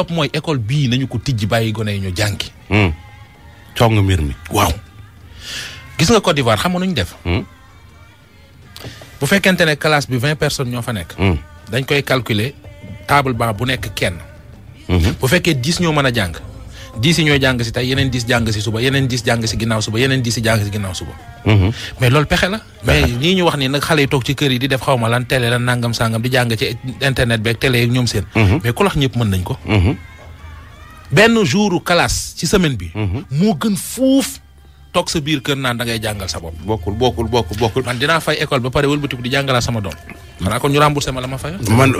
topp mooy école bii nañu ko tijji bàyyi gone yi ñu jàngi. cong mbir mi. waaw gis nga Côte d'Ivoire xam nga nu ñu def. bu fekkente ne classe bi 20 personnes ñoo fa nekk. dañ koy calculer table banc bu nekk kenn. bu fekkee 10 ñoo mën a jàng 10 yi ñooy jàng si tey yeneen 10 jàng si suba yeneen 10 jàng si ginnaaw suba yeneen 10 yi jàng si ginnaaw suba. mais loolu pexe la. mais nii ñu wax ni nag xale yi toog ci kër yi di def xaw ma lan télé lan nangam sangam di jàng ci internet beeg télé yeeg ñoom seen. mais ku lax ñëpp mën nañ ko. benn jouru classe ci semaine bi. moo gën fuuf toog sa biir kër naan da ngay jàngal sa bopp. bokkul. man dinaa fay école ba pare wëlbatiku di jàngalaa sama doom. xanaa kon ñu remboursé ma la ma fay. man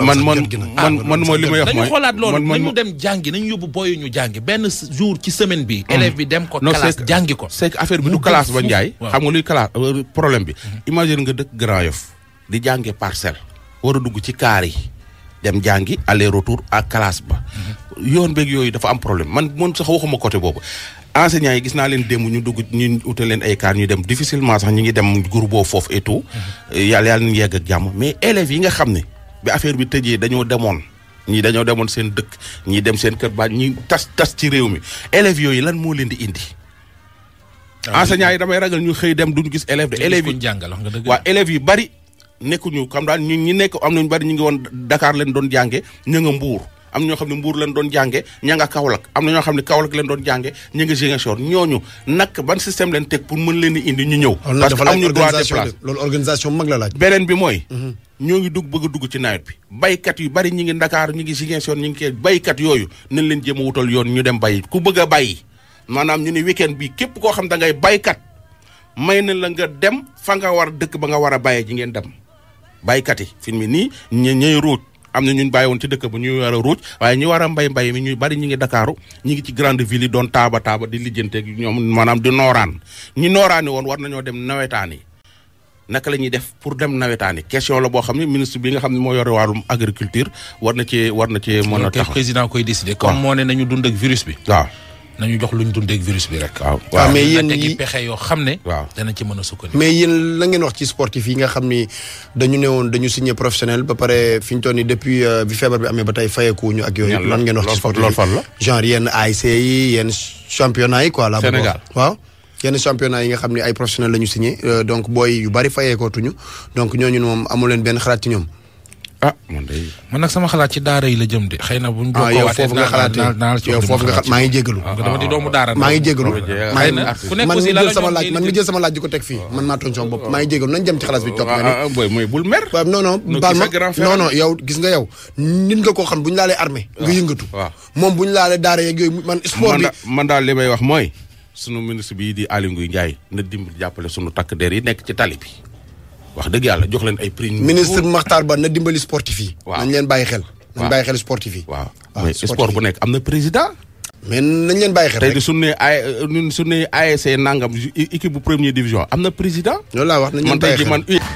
mooy li may wax mooy nañu xoolaat loolu nañu dem jàngi nañu yóbbu booyu ñu jàngi benn jour ci semaine bi. élève bi dem ko classe jàngi ko. c'est que affaire bi du classe ba Ndiaye. xam nga luy classe problème bi. imagine nga dëkk Grand Yoff di jànge parcelle. war a dugg ci kaar yi dem jàngi aller retour à classe ba. yoon beeg yooyu dafa am problème man sax waxuma côté boobu. enseignants yi gis naa leen démb ñu dugg ñu utal leen ay kaar ñu dem difficilement sax ñu ngi dem groupe boobu foofu et tout. yàlla nañu yegg ak jàmm mais élèves yi nga xam ne bi affaire bi tëjee dañoo demoon seen dëkk ñii dem seen kër ba ñi tas ci réew mi élèves yooyu lan moo leen di indi. enseignants yi damay ragal ñu xëy dem duñu gis élèves de élèves yi waaw élèves yi bari nekkuñu xam daal ñi nekk am nañu bari ñu ngi woon Dakar leen doon jànge ña nga Mbuur am ñoo xam ne Mbuur leen doon jànge ña nga Kaolack am na ñoo xam ne Kaolack leen doon jànge ña nga Ziguinchor ñooñu nag ban système leen teg pour mën leen di indi ñu ñëw. parce que am ñu droit de place loolu organisation mag la laaj. beneen bi mooy. ñoo ngi bëgg a dugg ci nawet bi. baykat yu bari ñi ngi Dakar ñi ngi Ziguinchor ñi ngi kii baykat yooyu nañ leen jéem a wutal yoon ñu dem bay ku bëgg a bay maanaam ñu ne weekend bi képp koo xam da ngay baykat may na la nga dem fa nga war dëkk ba nga war a bayee ji ngeen dem baykat yi fi mu nii ñooy ruuj am na ñun bàyyi woon ci dëkk ba ñu war a ruuj waaye ñu war a mbay mi ñu bari ñi ngi Dakaaru ñi ngi ci grande ville yi doon taaba di lijjanteeg ñoom maanaam di nooraan ñi nooraani woon war nañoo dem nawetaani naka la ñuy def pour dem nawetaani question la boo xam ne ministre bi nga xam ne moo yore wàllum agriculture war na cee mën a tax président koy décider comme moo ne nañu dund ak virus bi waaw nañu jox luñ dundee ak virus bi rek. waaw mais yéen ñi pexe yoo xam ne. waaw dana ci mën a sukkandiku. mais yéen la ngeen wax ci sportif yi nga xam ni dañu ne woon dañu signé professionnel ba pare fi ñu toll nii depuis bi feebar bi amee ba tey fayeeku ñu ak yooyu. lan ngeen wax ci sportif loolu fan la. genre yenn ASC yi yenn championnat yi quoi. la Sénégal waaw. yenn championnat yi nga xam ne ay professionnel la ñu signé donc booy yu bari fayeekootuñu donc ñooñu moom amu leen benn xalaat ci ñoom. man nag sama xalaat ci daara yi la jëm de xëy na buñ yow foofu nga xalaatee yow foofu nga maa ngi jégalu. dama di doomu daara maa ngi jégalu. man mi jël sama laaj di ko teg fii man maa tooñ sama bopp maa ngi jégalu nañ jëm ci xalaas bi topp boy mooy bul mer. non baal ma non yow gis nga yow nit nga koo xam bu ñu laalee armée nga yëngatu moom bu ñu laalee daara yeeg yooyu man sport bi man daal li may wax mooy sunu ministre bi di Aly Ngouille Ndiaye na dimbali jàppale sunu takk der yi nekk ci tali bi wax dëgg yàlla jox leen ay prix. ministre Makhtar Ba na dimbali sportif yi. waaw nañ leen bàyyi xel. nañ bàyyi xel sportif yi. waaw mais sport bu nekk am na président. mais nañ leen bàyyi xel rek tey de su ne ASC nangam équipe bu première division am na président. loolu laa wax nañ leen bàyyi xel man tey ji man